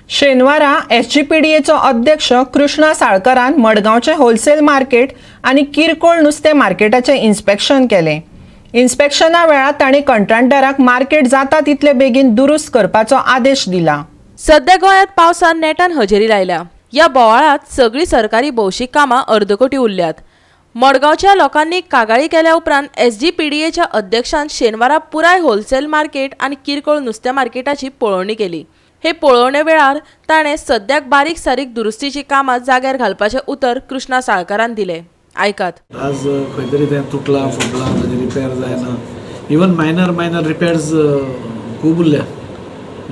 शेनवारा SGPDAचो अध्यक्ष Krishna साळकरान मडगांवचे wholesale market आनी किरकोळ नुस्तें मार्केटाचें इन्स्पेक्शन केलें। इन्स्पेक्शना वेळार तांणी कंत्राटदाराक मार्केट जाता तितले बेगीन दुरुस्त करपाचो आदेश दिला। सध्या गोंयांत पावसान नेटान हजेरी लायल्या। ह्या बोवाळांत सगळीं सरकारी भौशीक कामां अर्दकोटी उरल्यात। मडगांवच्या लोकांनी कागाळी केल्या उपरांत SGPDAच्या अध्यक्षान शेनवारा पुराय होलसेल मार्केट आनी किरकोळ नुस्तें मार्केटाची पळोवणी केली। हे पळोवणे वेळार ताणें सद्याक बारीक सारीक दुरुस्तीची कामां जाग्यार घालपाचें उतर कृष्णा साळकारान दिलें। आयकात। आज खंय तरी तें तुटलां फुटलां ताजें रिपेर जायना। इवन मायनर रिपेर्स खूब उरल्या।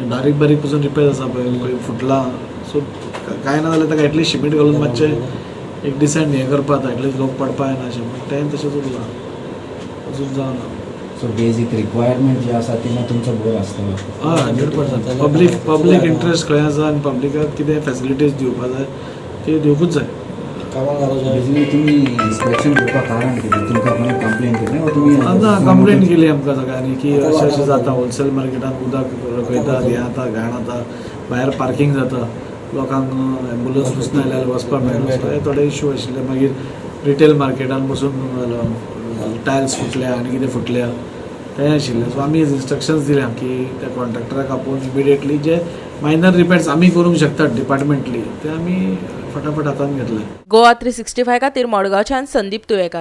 बारीक बारीक पसून रिपेर आसा पळय खंय फुटलां सो कांय ना जाल्यार ताका एटलीस्ट शिमीट घालून मातशें एक डिसेंट हें करपा जाता। एटलीस्ट लोक पडपा येना अशें पूण तें तशेंच उरलां अजून जावना। सो बेजीक रिक्वायरमेंट जी आसा ती मात तुमचो बरो आसतलो। हय 100%। पब्लीक इंट्रस्ट खंय आसा आनी पब्लिकाक कितें फॅसिलिटीज दिवपाक जाय ते दिवपूच जाय। बेजिकली तुमी इन्स्पेक्शन करपाक कारण कितें? तुमकां कोणी कंप्लेन केली वा तुमी? ना कंप्लेन केली आमकां सगळ्यांनी की अशें अशें जाता होलसेल मार्केटान उदक रकयतात हें जाता घाण जाता भायर पार्किंग जाता लोकांक एम्बुलन्स वचना जाल्यार वचपाक मेळना। सो हे थोडे इश्यू आशिल्ले। मागीर रिटेल मार्केटान बसून टायल्स फुटल्या आनी कितें फुटल्या तें आशिल्लें। सो आमी इन्स्ट्रक्शन्स दिल्या की त्या कॉन्ट्रॅक्टराक आपोवन इमिडिएटली जे मायनर रिपेर्स आमी करूंक शकतात डिपार्टमेंटली ते आमी फटाफट हातान घेतले। गोवा 365 खातीर मडगांवच्यान संदीप तुयेकार।